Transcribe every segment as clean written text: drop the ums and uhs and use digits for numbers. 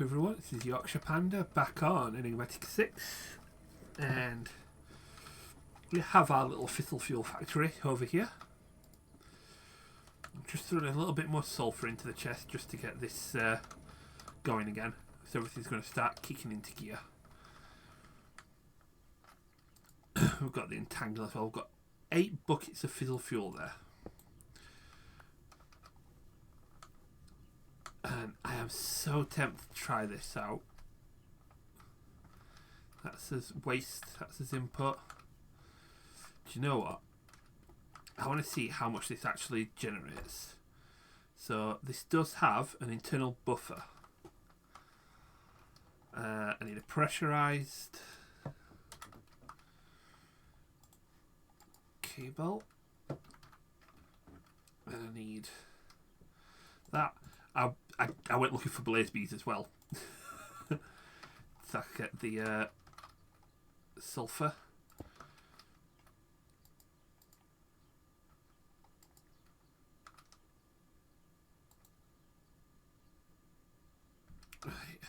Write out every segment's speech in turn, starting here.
up everyone, this is Yorkshire Panda back on Enigmatica 6, and we have our little fissile fuel factory over here. I'm just throwing a little bit more sulphur into the chest just to get this going again, so everything's going to start kicking into gear. We've got the entangler as well. We've got 8 buckets of fissile fuel there. And I am so tempted to try this out. That's as waste, that's as input. Do you know what? I want to see how much this actually generates. So this does have an internal buffer. I need a pressurized cable. And I need that. I went looking for blaze bees as well. So I could get the sulphur. Right.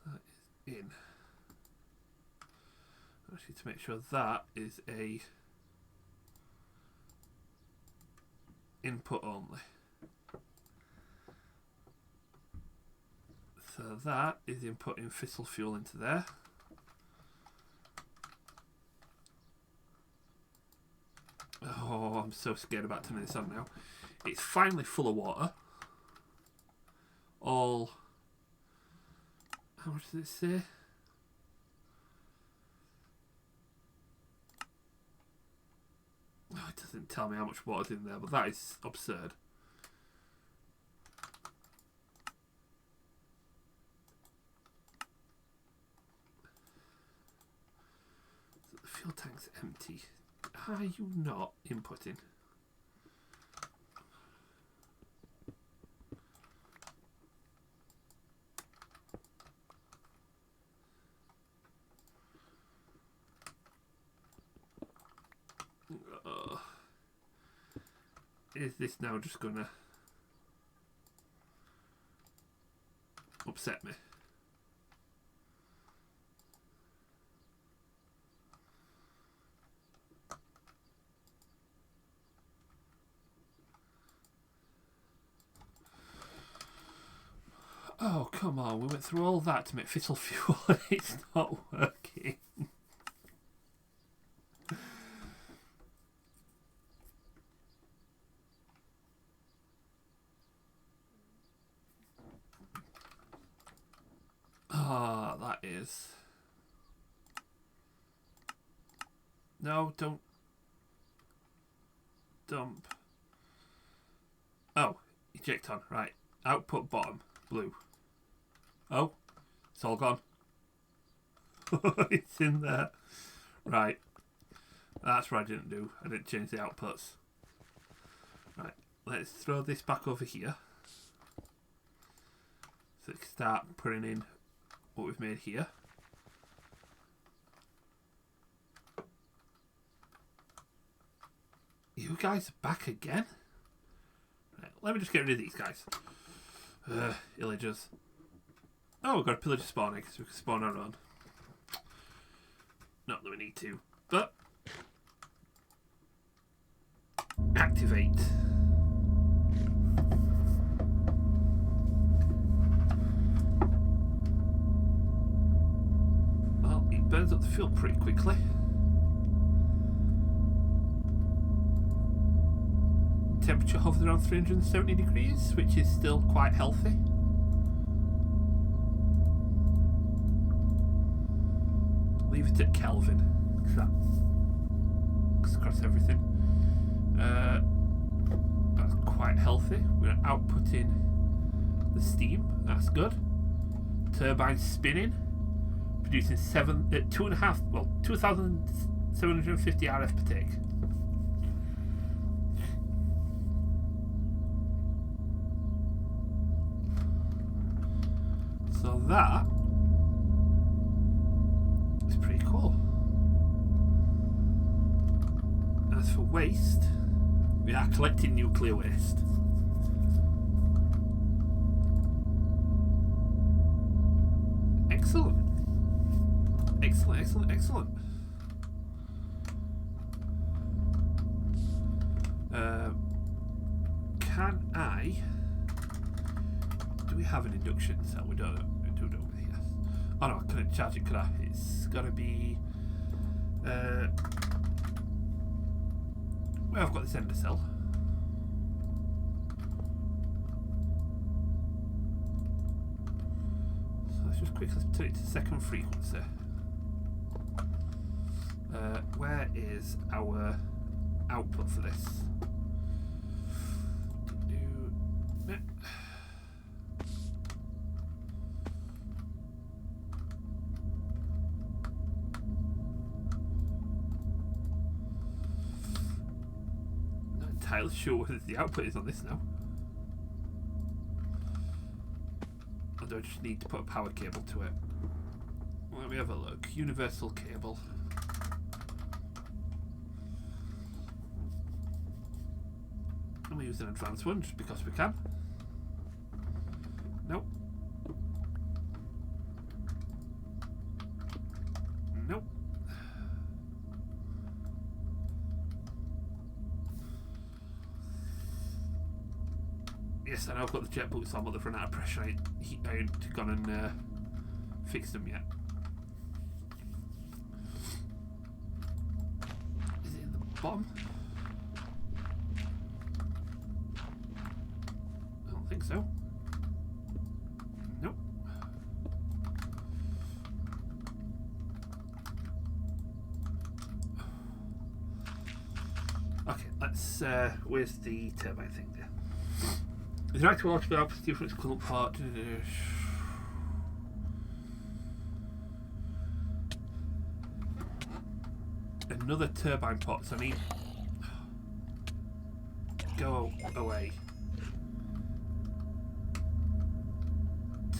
That is in. Actually, to make sure that is a input only. So that is inputting fissile fuel into there. Oh, I'm so scared about turning this on now. It's finally full of water. All... How much does it say? Oh, it doesn't tell me how much water's in there, but that is absurd. Fuel tank's empty. Are you not inputting? Is this now just gonna upset me? Oh, come on. We went through all that to make fissile fuel and it's not working. Ah, that is... No, don't... Dump. Oh, eject on. Right. Output bottom. Blue. Oh, it's all gone. It's in there. Right. That's what I didn't do. I didn't change the outputs. Right. Let's throw this back over here. So we can start putting in what we've made here. You guys are back again? Right, let me just get rid of these guys. Illagers. Oh, we've got a pillager spawn egg, so we can spawn our own. Not that we need to, but... Activate. Well, it burns up the fuel pretty quickly. Temperature hovers around 370 degrees, which is still quite healthy. Leave it at Kelvin, because that cuts across everything. That's quite healthy. We're outputting the steam. That's good. Turbine spinning, producing 2,750 RF per take. So that is pretty cool. As for waste, we are collecting nuclear waste. Excellent. Excellent, excellent, excellent. Can I... Do we have an induction cell? We don't. We do, don't we? Yes. Oh no, I couldn't charge it, could I? It's got to be... well, I've got this ender cell. So let's just quickly turn it to second frequency. Where is our output for this? Not entirely sure what the output is on this now. Or do I just need to put a power cable to it? Let me have a look. Universal cable. And we use an advanced one just because we can. Nope. Nope. Yes, I know I've got the jet boots on, but they've run out of pressure. I ain't gone and fixed them yet. Is it in the bottom? I don't think so. Nope. Okay, let's. Where's the turbine thing there? Is it right to watch the opposite from its coolant part? Another turbine pot, so I need. Go away.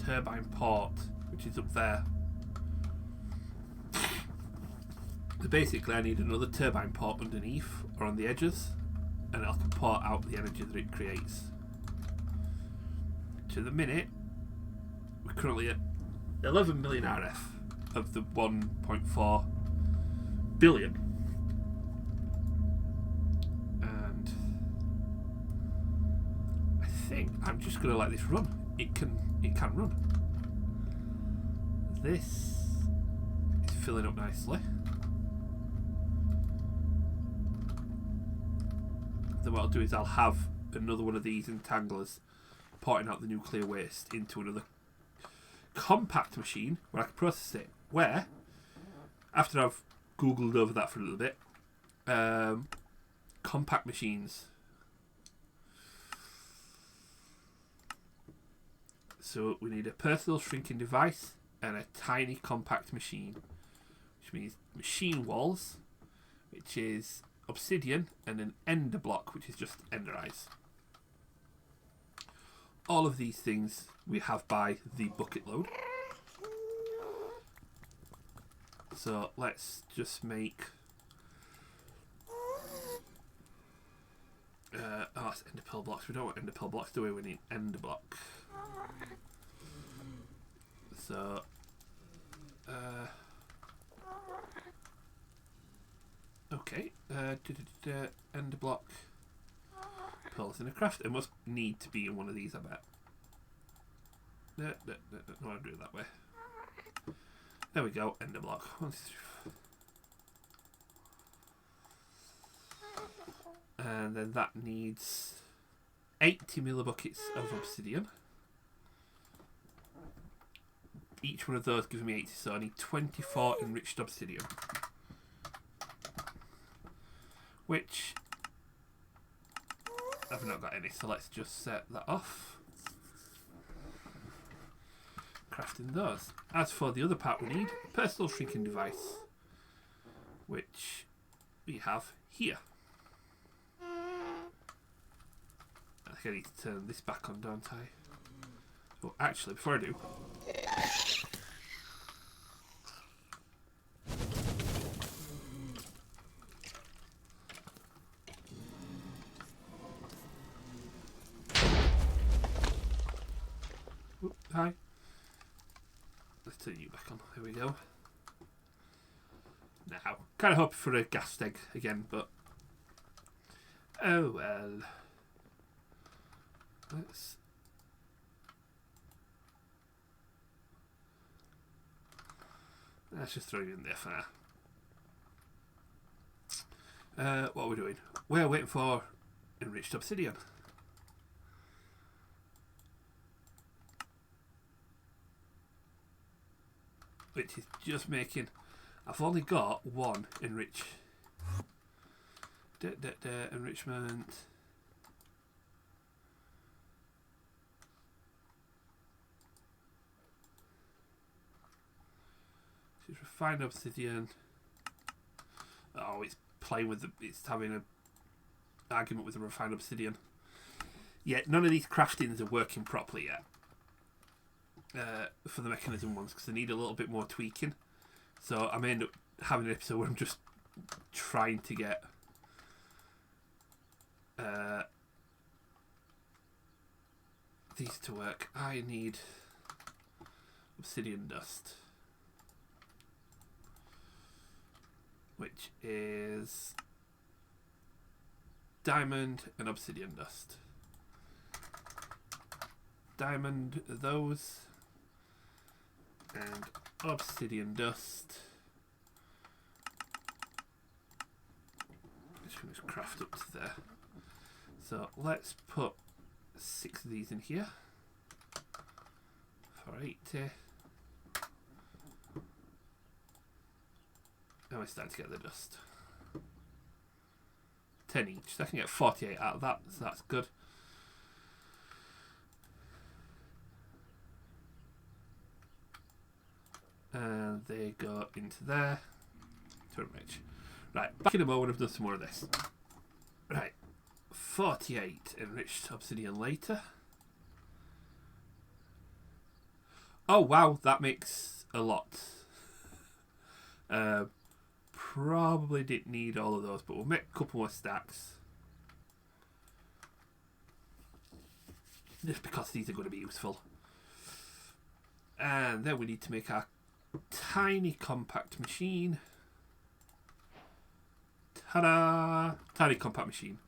Turbine port, which is up there. So basically, I need another turbine port underneath or on the edges, and I can port out the energy that it creates. To the minute, we're currently at 11 million RF of the 1.4 billion, and I think I'm just gonna let this run. It can run. This is filling up nicely. Then what I'll do is I'll have another one of these entanglers porting out the nuclear waste into another compact machine where I can process it. Where, after I've googled over that for a little bit, compact machines. So we need a personal shrinking device and a tiny compact machine, which means machine walls, which is Obsidian, and an ender block, which is just ender eyes. All of these things we have by the bucket load. So let's just make oh, that's ender pearl blocks. We don't want ender pearl blocks, do we? We need ender block. So okay, ender block pearls in a craft. It must need to be in one of these, I bet. No, I want to do it that way. There we go, ender block. And then that needs 80 millibuckets of obsidian. Each one of those gives me 80, so I need 24 enriched obsidian. Which I've not got any, so let's just set that off. Crafting those. As for the other part, we need a personal shrinking device, which we have here. I think I need to turn this back on, don't I? Oh, actually, before I do, hi. Let's turn you back on. Here we go. Now, kind of hoping for a gas egg again, but oh well. Let's just throw you in there for now. What are we doing? We're waiting for enriched obsidian. Which is just making... I've only got one enrich. Enrichment. Just refined obsidian. Oh, it's playing with the... It's having an argument with the refined obsidian. Yeah, none of these craftings are working properly yet. For the mechanism ones, because they need a little bit more tweaking. So I may end up having an episode where I'm just trying to get these to work. I need obsidian dust, which is diamond and obsidian dust. Diamond those, and obsidian dust. Just craft up to there. So let's put 6 of these in here for 80. Now we're starting to get the dust. 10 each. So I can get 48 out of that, so that's good. And they go into there to enrich. Right, back in a moment, I've done some more of this. Right, 48 enriched obsidian later. Oh wow, that makes a lot. Probably didn't need all of those, but we'll make a couple more stacks. Just because these are going to be useful. And then we need to make our tiny compact machine. Ta-da! Tiny compact machine.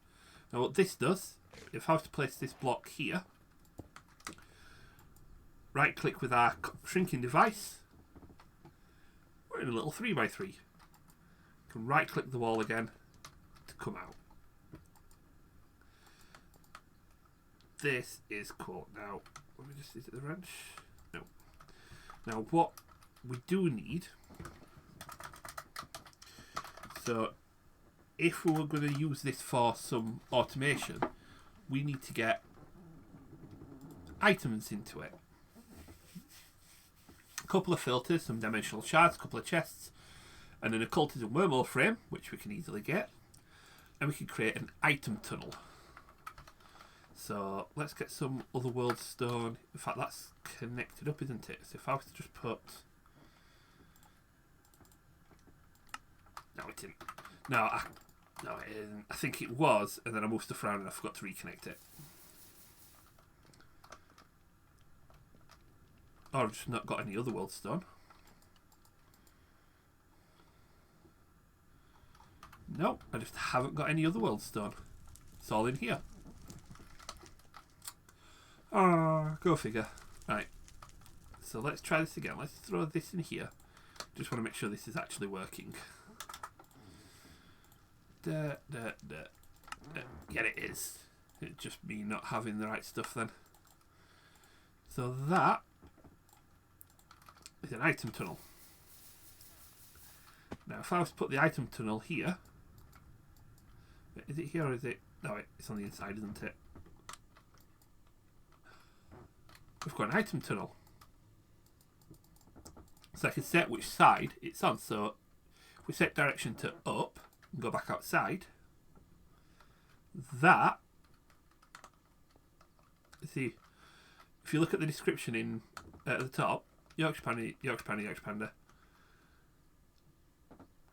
Now what this does, if I was to place this block here, right click with our shrinking device, we're in a little 3x3. You can right click the wall again to come out. This is cool. Now, let me just, is it the wrench? No. Now what we do need, so if we were going to use this for some automation, we need to get items into it. A couple of filters, some dimensional shards, a couple of chests, and an occultism wormhole frame, which we can easily get, and we can create an item tunnel. So let's get some otherworld stone. In fact, that's connected up, isn't it? So if I was to just put... No, it didn't. No, it isn't. I think it was, and then I moved stuff around and I forgot to reconnect it. Or I've just not got any otherworld stone. No, I just haven't got any otherworld stone. It's all in here. Ah, go figure. Right. So let's try this again. Let's throw this in here. Just want to make sure this is actually working. Yeah, it is. It's just me not having the right stuff then. So that is an item tunnel. Now if I was to put the item tunnel here, is it here or is it... No, it's on the inside, isn't it? We've got an item tunnel. So I can set which side it's on. So if we set direction to up and go back outside, that, see, if you look at the description in at the top, Yorkshire Panda,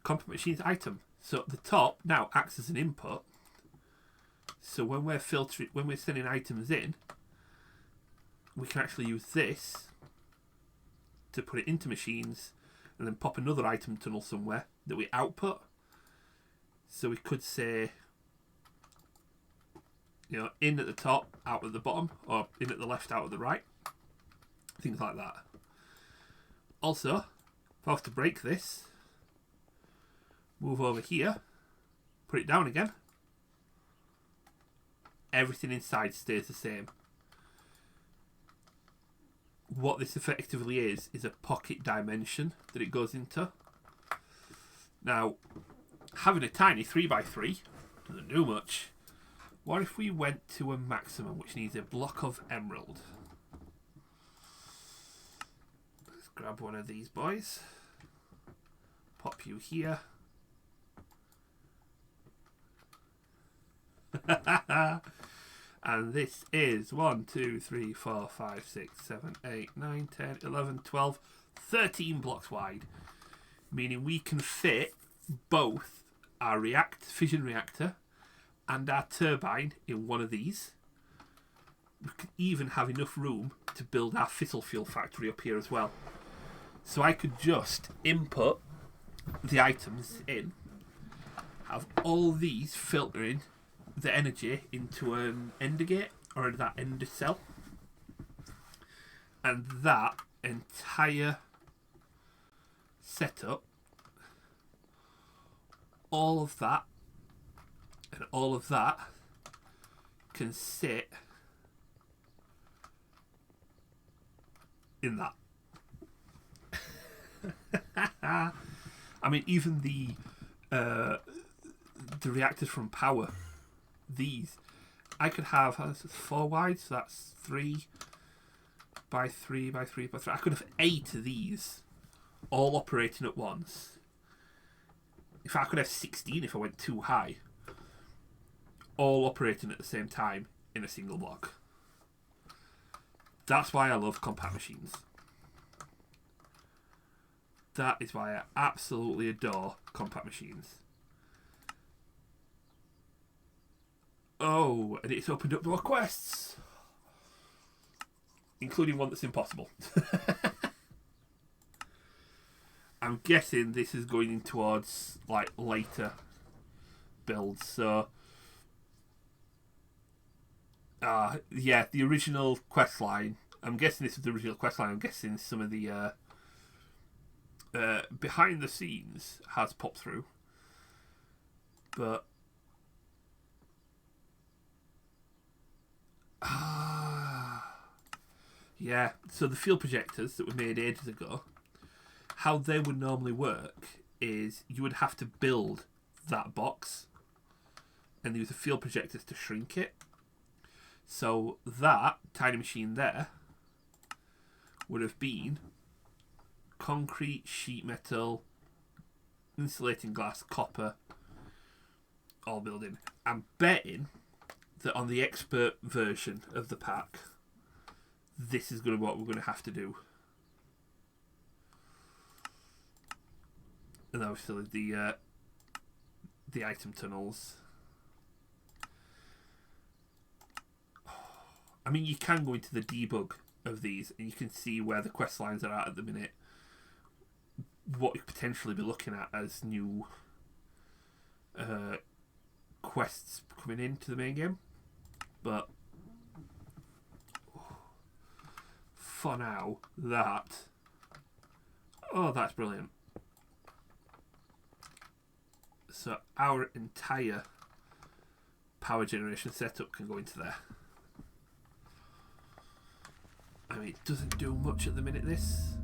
compact machines item. So the top now acts as an input. So when we're filtering, when we're sending items in, we can actually use this to put it into machines and then pop another item tunnel somewhere that we output. So we could say, you know, in at the top, out at the bottom, or in at the left, out at the right. Things like that. Also, if I have to break this, move over here, put it down again, everything inside stays the same. What this effectively is a pocket dimension that it goes into. Now, having a tiny 3x3 doesn't do much. What if we went to a maximum, which needs a block of emerald? Let's grab one of these boys. Pop you here. And this is 1, 2, 3, 4, 5, 6, 7, 8, 9, 10, 11, 12, 13 blocks wide. Meaning we can fit both our fission reactor and our turbine in one of these. We could even have enough room to build our fissile fuel factory up here as well. So I could just input the items in, have all these filtering the energy into an ender gate or that ender cell, and that entire setup, all of that and all of that can sit in that. I mean, even the reactors from power, these I could have 4 wide, so that's 3 by 3 by 3 by 3. I could have 8 of these all operating at once. In fact, I could have 16 if I went too high, all operating at the same time in a single block. That's why I love compact machines. That is why I absolutely adore compact machines. Oh, and it's opened up more quests, including one that's impossible. I'm guessing this is going in towards like later builds. So, yeah, the original quest line. I'm guessing this is the original quest line. I'm guessing some of the behind the scenes has popped through, but. Yeah, so the field projectors that were made ages ago, how they would normally work is you would have to build that box and use the field projectors to shrink it. So that tiny machine there would have been concrete, sheet metal, insulating glass, copper, all building. I'm betting that on the expert version of the pack, this is going to be what we're going to have to do. And obviously the item tunnels. I mean, you can go into the debug of these and you can see where the quest lines are at the minute. What you could potentially be looking at as new quests coming into the main game. But for now, that's brilliant. So our entire power generation setup can go into there. I mean, it doesn't do much at the minute, this,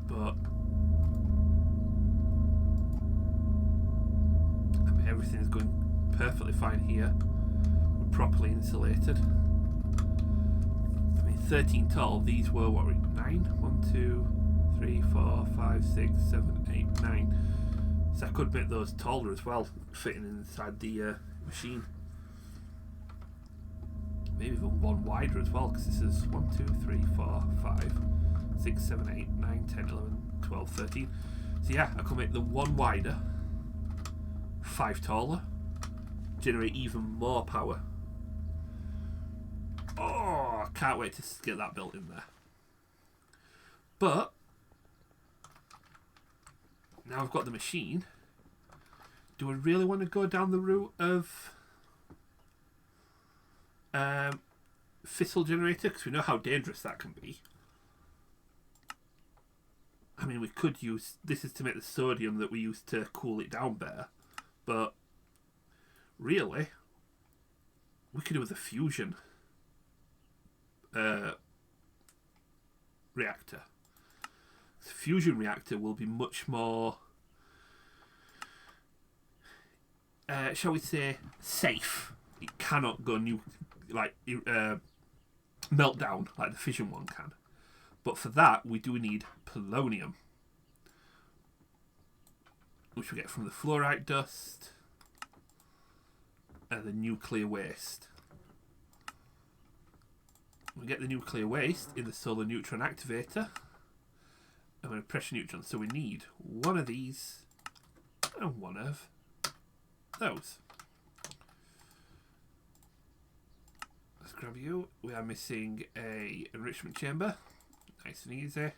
but I mean, everything's going perfectly fine here. We're properly insulated. I mean, 13 tall. These were what? 9? 1, 2, 3, 4, 5, 6, 7, 8, 9. So I could make those taller as well, fitting inside the machine. Maybe even one wider as well, because this is 1, 2, 3, 4, 5, 6, 7, 8, 9, 10, 11, 12, 13. So yeah, I could make the one wider, 5 taller, generate even more power. Oh, I can't wait to get that built in there. But now I've got the machine. Do I really want to go down the route of fissile generator? Because we know how dangerous that can be. I mean, we could use... This is to make the sodium that we use to cool it down better. But really, we could do with a fusion reactor. The fusion reactor will be much more, shall we say, safe. It cannot go melt down like the fission one can. But for that, we do need polonium, which we get from the fluorite dust and the nuclear waste. We get the nuclear waste in the solar neutron activator, and a pressure neutron. So we need one of these and one of those. Let's grab you. We are missing a enrichment chamber. Nice and easy. A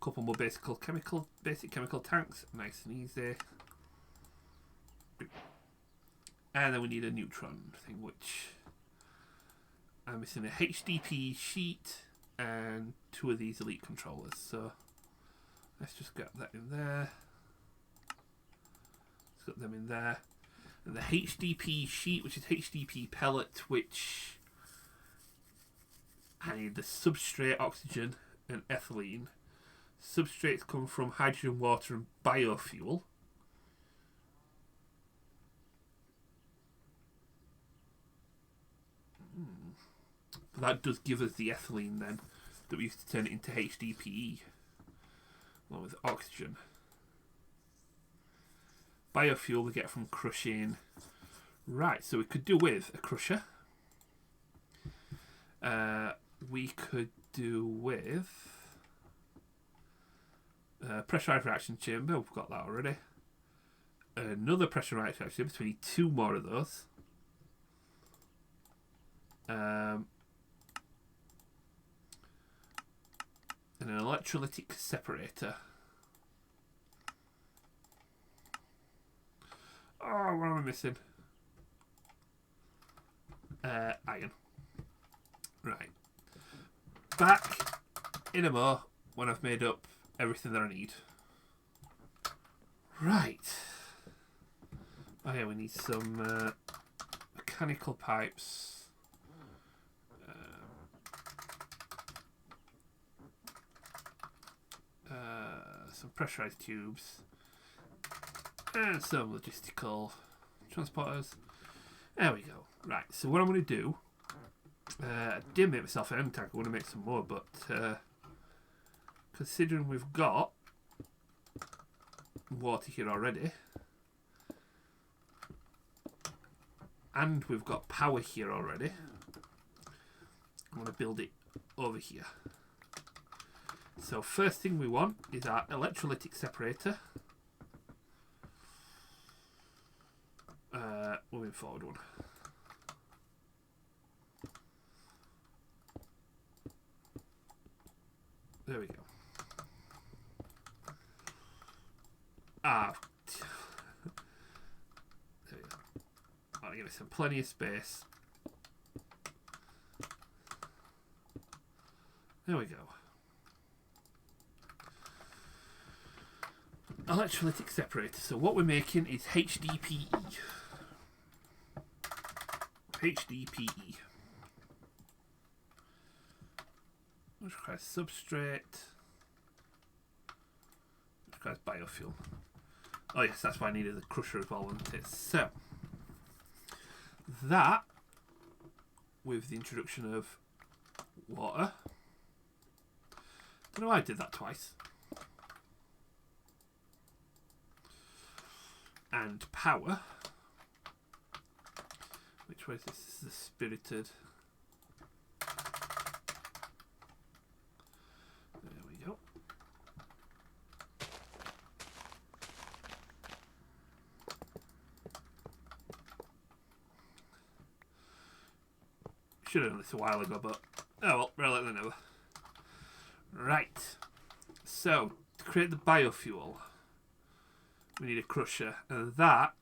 couple more basic chemical tanks. Nice and easy. And then we need a neutron thing, which I'm missing a HDPE sheet and 2 of these elite controllers. So let's just get that in there. Let's get them in there. And the HDPE sheet, which is HDPE pellet, which I need the substrate, oxygen, and ethylene. Substrates come from hydrogen, water, and biofuel. That does give us the ethylene then, that we used to turn it into HDPE, along with oxygen. Biofuel we get from crushing. Right, so we could do with a crusher. We could do with a pressurized reaction chamber. We've got that already. Another pressurized reaction chamber, so we need 2 more of those. And an electrolytic separator. Oh, what am I missing? Iron. Right. Back in a mo when I've made up everything that I need. Right. Oh yeah, we need some mechanical pipes. Some pressurized tubes. And some logistical transporters. There we go. Right, so what I'm going to do, I did make myself an end tank. I want to make some more, but considering we've got water here already, and we've got power here already, I'm going to build it over here. So first thing we want is our electrolytic separator. Moving forward one. There we go. There we go. I'll give it some plenty of space. There we go. Electrolytic separator. So what we're making is HDPE. HDPE. Which requires substrate. Which requires biofuel. Oh yes, that's why I needed the crusher as well, wasn't it? So that, with the introduction of water. Don't know why I did that twice. And power. Which way is this? This is the spirited. There we go. Should have done this a while ago, but oh well, better late than never. Right. So, to create the biofuel, we need a crusher, and that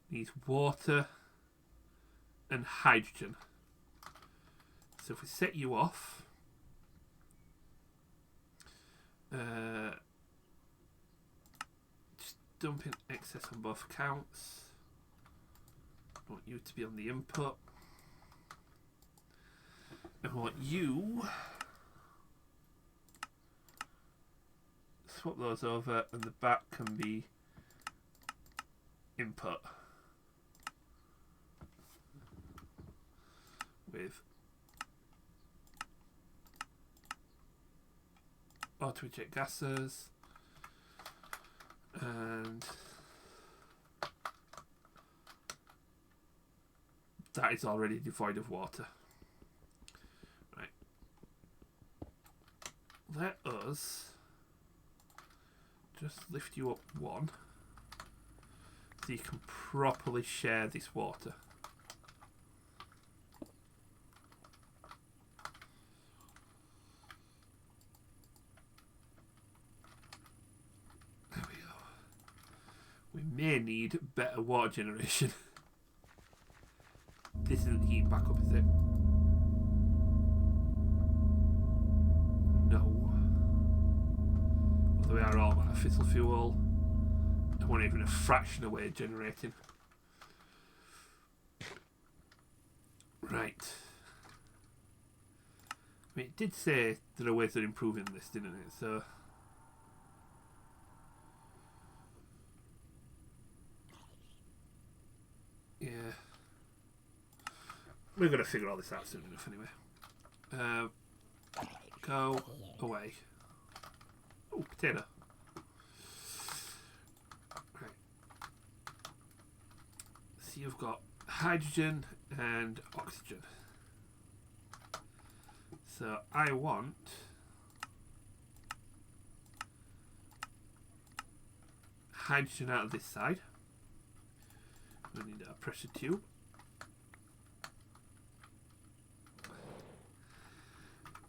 needs water and hydrogen. So if we set you off, just dump in excess on both accounts. I want you to be on the input. And I want you swap those over, and the back can be input with auto eject gases, and that is already devoid of water. Right, let us just lift you up one so you can properly share this water. There we go. We may need better water generation. This isn't heating back up, is it? No. Although we are all out of fossil fuel. I won't even a fraction away generating. Right. I mean, it did say there are ways of improving this, didn't it? So yeah, we're gonna figure all this out soon enough anyway. Go away. Oh, potato. Right. So you've got hydrogen and oxygen. So I want hydrogen out of this side. We need a pressure tube.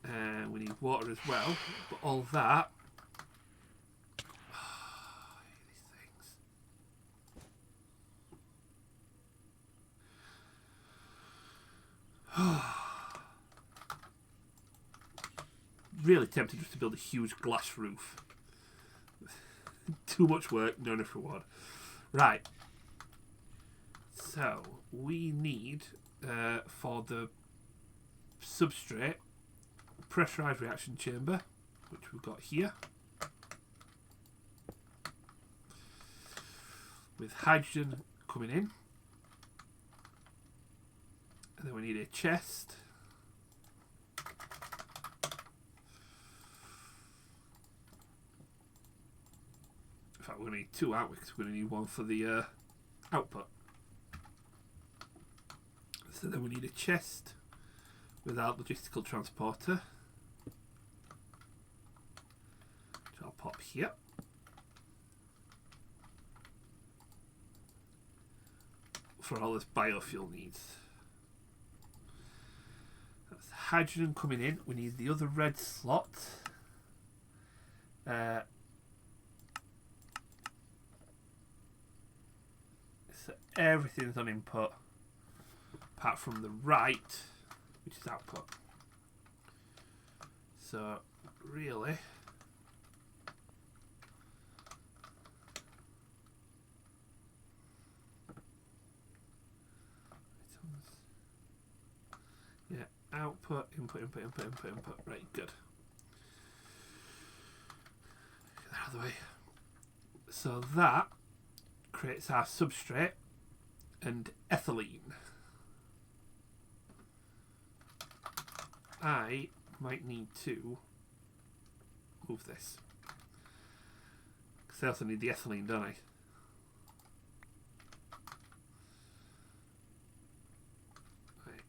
And we need water as well. But all that, these things. Really tempted just to build a huge glass roof. Too much work, no enough reward. Right. So we need for the substrate pressurized reaction chamber, which we've got here, with hydrogen coming in, and then we need a chest. In fact, we're going to need two, aren't we? Because we're going to need one for the output. So then we need a chest without logistical transporter, which I'll pop here. For all this biofuel needs. That's hydrogen coming in. We need the other red slot. So everything's on input apart from the right, which is output. So really yeah, output, input. Right, good. Get that out of the way. So that creates our substrate and ethylene. I might need to move this because I also need the ethylene, don't I? Right.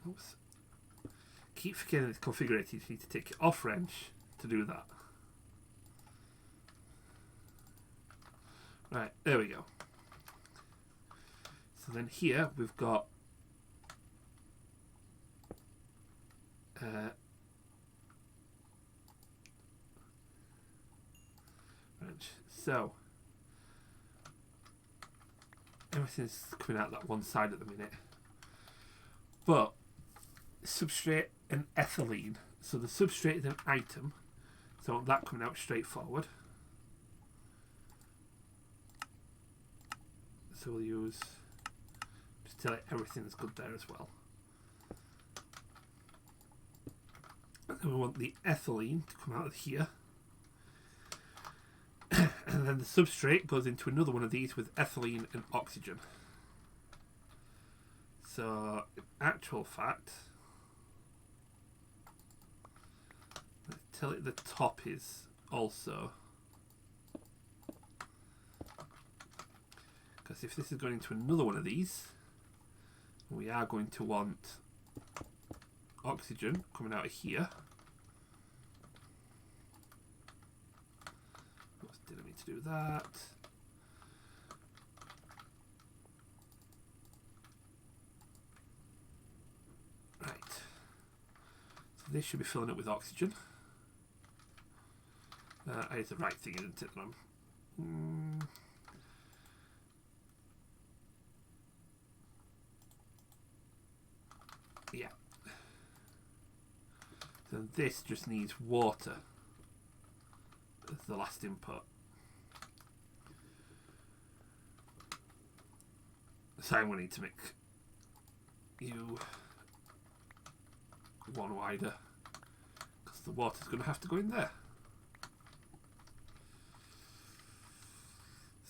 Oops. Keep forgetting it's configured. You need to take it off wrench to do that. Right, there we go. So then here we've got So everything's coming out that one side at the minute, but substrate and ethylene. So the substrate is an item, so I want that coming out straightforward. So we'll use, just tell it everything's good there as well. And then we want the ethylene to come out of here. And then the substrate goes into another one of these with ethylene and oxygen. So, in actual fact, let's tell it the top is also. Because if this is going into another one of these, we are going to want oxygen coming out of here. Didn't mean to do that. Right. So this should be filling up with oxygen. It's the right thing, isn't it? Yeah. So this just needs water as the last input. So I'm going to need to make you one wider because the water's going to have to go in there.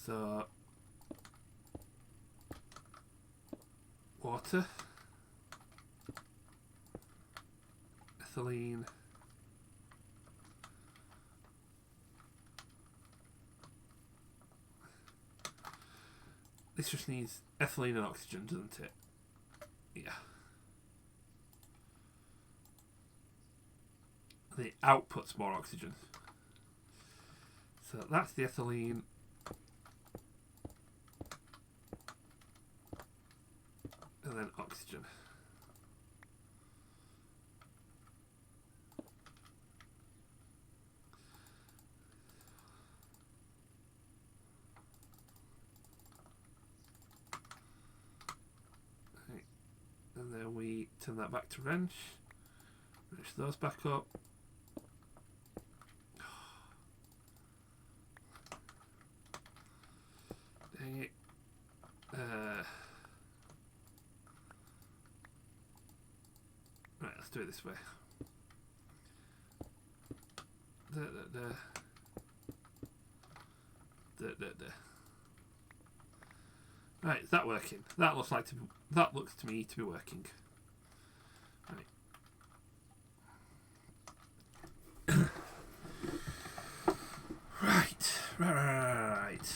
So water, ethylene, this just needs ethylene and oxygen, doesn't it? Yeah. The output's more oxygen. So that's the ethylene. And then oxygen. And then we turn that back to wrench those back up. Dang it. Right, let's do it this way. Right, is that working? That looks like that looks to me to be working. Right. Right.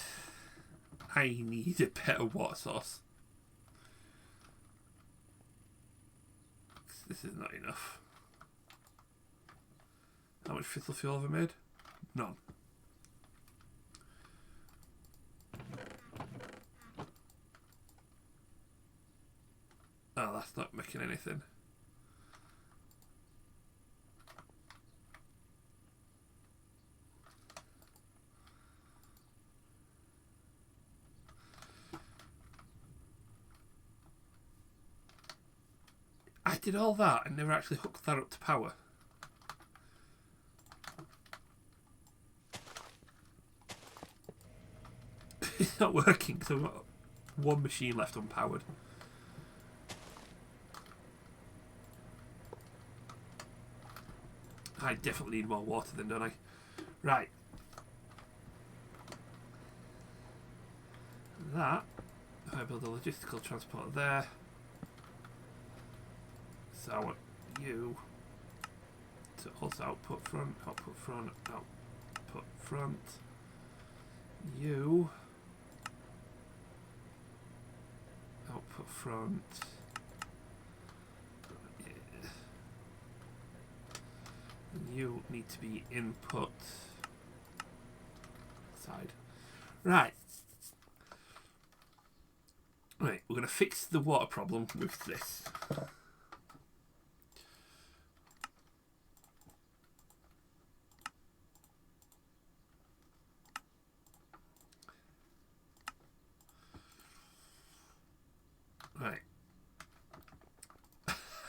I need a better water source. This is not enough. How much fissile fuel have I made? None. Oh, that's not making anything. I did all that and never actually hooked that up to power. It's not working, so I've got one machine left unpowered. I definitely need more water then, don't I? Right. That, if I build a logistical transporter there, so I want you to also output front, output front, output front. You output front. Yeah. And you need to be input side. Right. Right, we're going to fix the water problem with this. Right.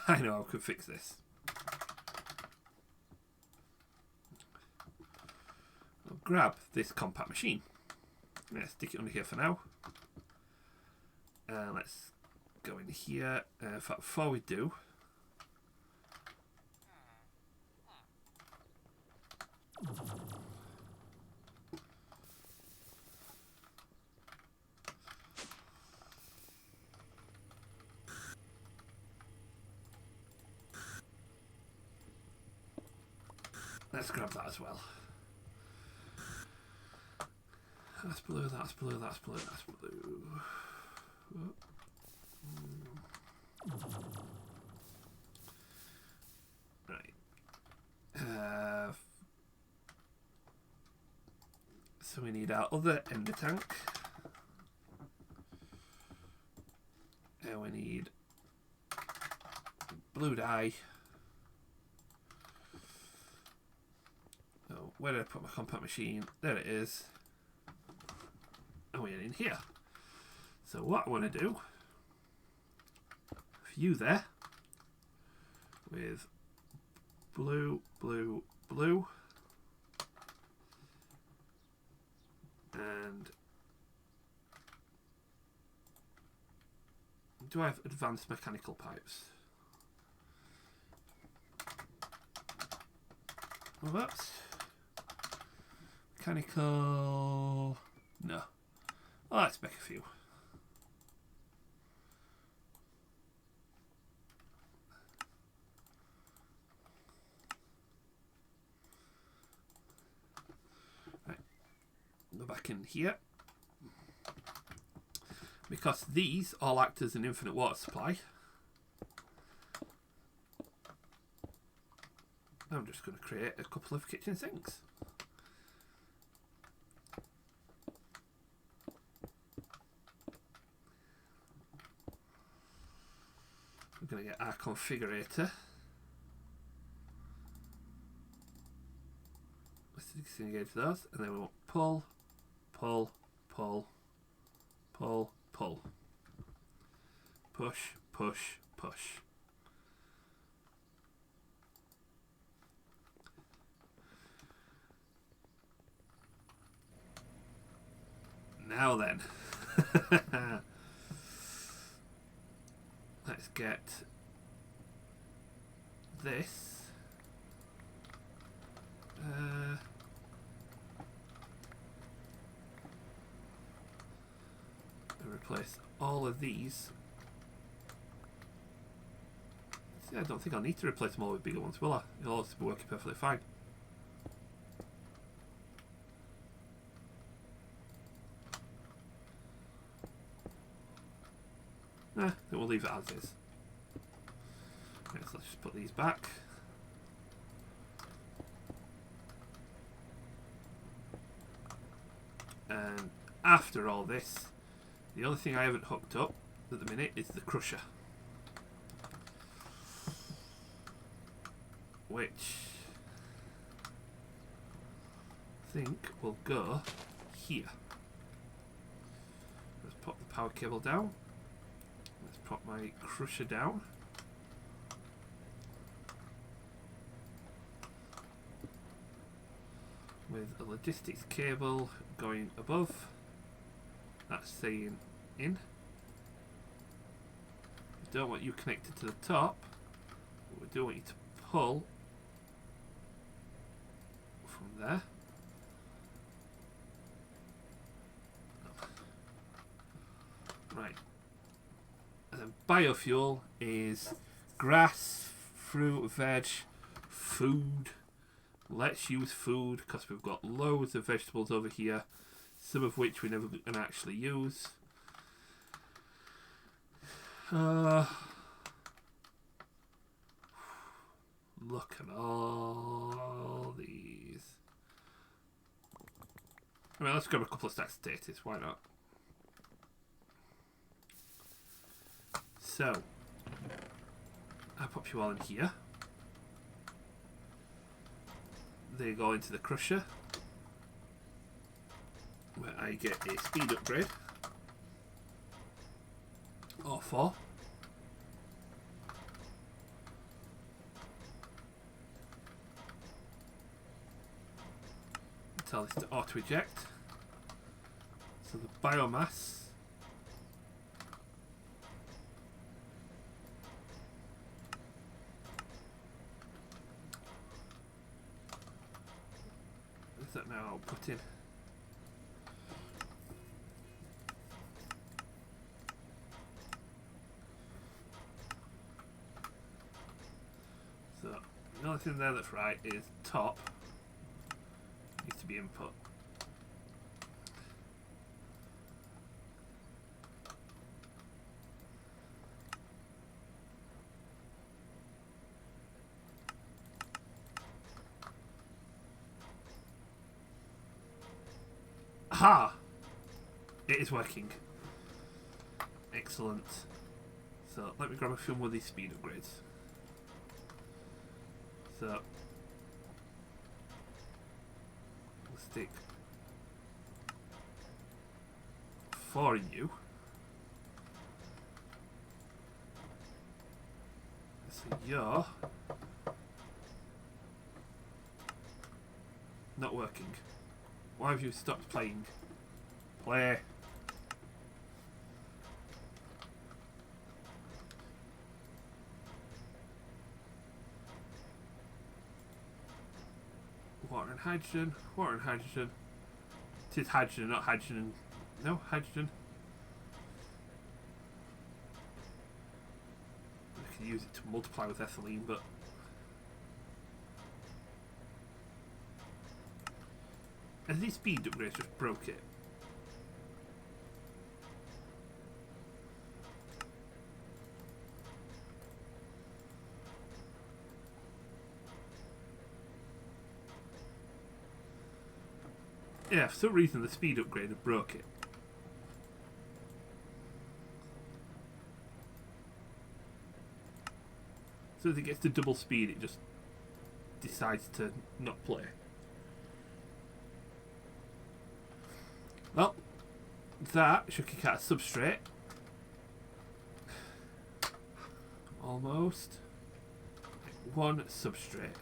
I know I could fix this. I'll grab this compact machine. Let's stick it under here for now. Let's go in here. In fact, before we do, let's grab that as well. That's blue, that's blue, that's blue, that's blue. Right. So we need our other ender tank. And we need blue dye. Oh, where did I put my compact machine? There it is. And we're in here. So what I want to do, view there, with blue, blue, blue, and do I have advanced mechanical pipes? Well, that's mechanical. No. Well, let's make a few. Right. Go back in here. Because these all act as an infinite water supply, I'm just going to create a couple of kitchen sinks. We're going to get our configurator. Let's disengage those, and then we want pull, pull, pull, pull, pull, push, push, push. Now then, let's get this. Replace all of these. See, I don't think I'll need to replace them all with bigger ones, will I? It'll also be working perfectly fine. Then we'll leave it as is. Okay, so let's just put these back. And after all this, the only thing I haven't hooked up at the minute is the crusher, which I think will go here. Let's put the power cable down. Let's put my crusher down. With a logistics cable going above. That's saying in. We don't want you connected to the top. We do want you to pull from there. Right. And then biofuel is grass, fruit, veg, food. Let's use food because we've got loads of vegetables over here, some of which we never can actually use. Look at all these. I mean, let's grab a couple of stacks of potatoes, why not? So, I'll pop you all in here. They go into the crusher, where I get a speed upgrade of for. Tell this to auto eject. So the biomass is that now put in. So the only thing there that's right is top needs to be input. Aha! It is working. Excellent. So let me grab a few more of these speed upgrades. So we'll stick 4 in you. So you're not working. Why have you stopped playing? Play. Water and hydrogen. Water and hydrogen. It is hydrogen, not hydrogen. No, hydrogen. I can use it to multiply with ethylene, but and these speed upgrades just broke it. Yeah, for some reason the speed upgrade broke it. So as it gets to double speed, it just decides to not play. Well, that should kick out a substrate. Almost. One substrate.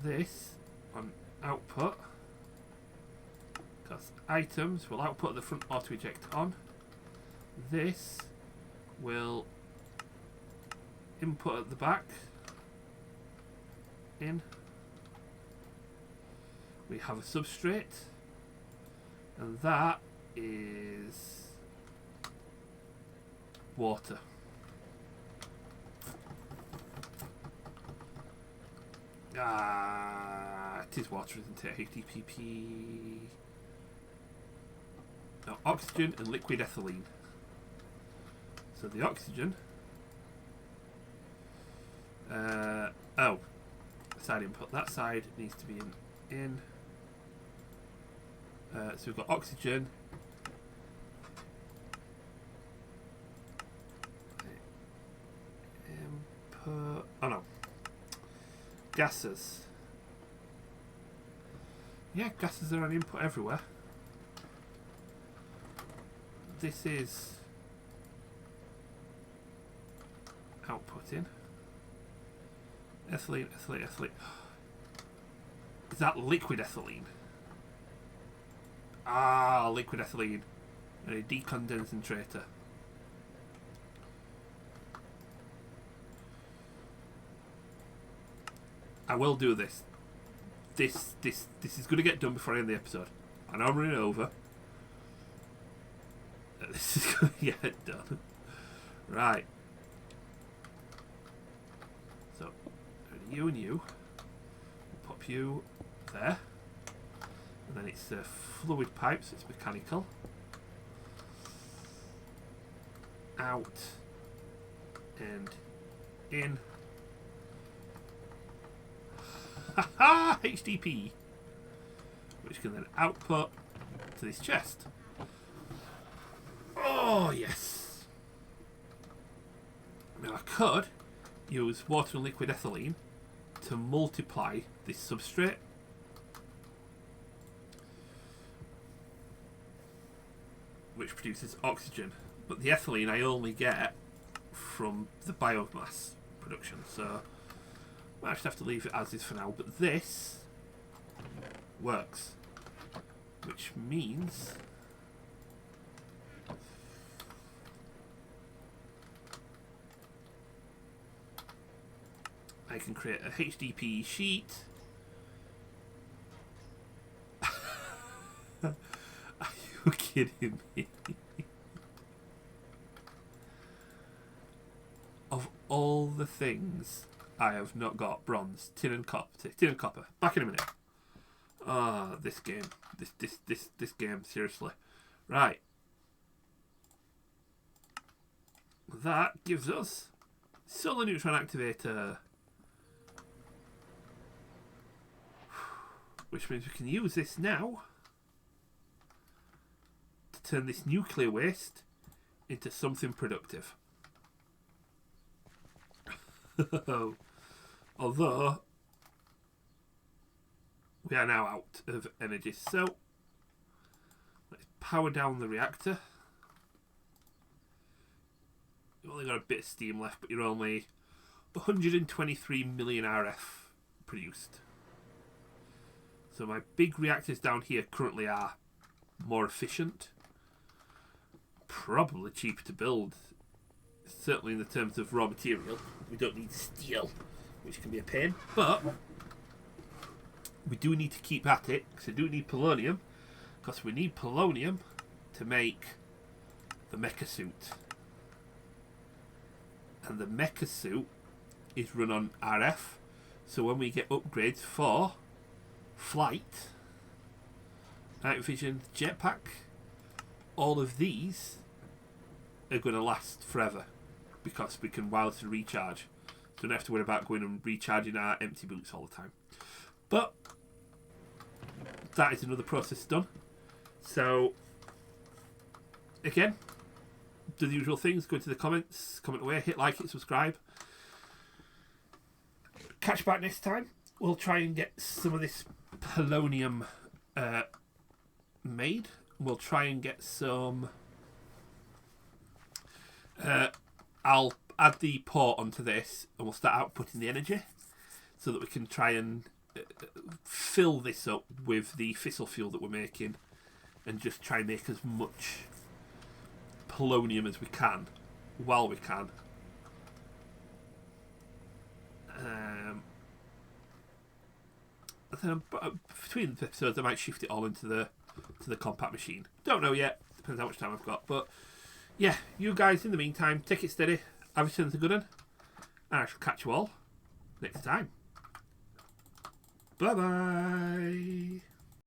This on output, because items will output the front auto eject on. This will input at the back. In. We have a substrate. And that is water. It is water, isn't it? HDPE. No, oxygen and liquid ethylene. So the oxygen. Side input. That side needs to be in. So we've got oxygen. Input. Oh no. Gases. Yeah, gases are an input everywhere. This is outputting. Ethylene, ethylene, ethylene. Is that liquid ethylene? Ah, liquid ethylene. And a decondensator. I will do this. This is going to get done before I end the episode. I know I'm running over. This is going to get done. Right. So, you and you. We'll pop you there. And then it's fluid pipes, it's mechanical. Out. And in. Haha! HDPE. Which can then output to this chest. Oh, yes. Now I could use water and liquid ethylene to multiply this substrate. Which produces oxygen. But the ethylene I only get from the biomass production, so I might just have to leave it as is for now. But this works, which means I can create a HDPE sheet. Are you kidding me? Of all the things I have not got, bronze, tin and copper. Back in a minute. Ah, this game. This game, seriously. Right. That gives us solar neutron activator. Which means we can use this now to turn this nuclear waste into something productive. Although we are now out of energy, so let's power down the reactor. You've only got a bit of steam left, but you're only 123 million RF produced. So my big reactors down here currently are more efficient, probably cheaper to build. Certainly in the terms of raw material, we don't need steel, which can be a pain, but we do need to keep at it, because we do need polonium, because we need polonium to make the mecha suit. And the mecha suit is run on RF, so when we get upgrades for flight, night vision, jetpack, all of these are going to last forever, because we can wirelessly recharge. So we don't have to worry about going and recharging our empty boots all the time. But that is another process done. So again, do the usual things. Go into the comments, comment away, hit like, hit subscribe. Catch back next time. We'll try and get some of this polonium made. We'll try and get some. I'll add the port onto this, and we'll start outputting the energy, so that we can try and fill this up with the fissile fuel that we're making, and just try and make as much polonium as we can while we can. Then between the episodes, I might shift it all into the compact machine. Don't know yet. Depends how much time I've got. But yeah, you guys in the meantime, take it steady. Have yourselves a good one, and I shall catch you all next time. Bye bye.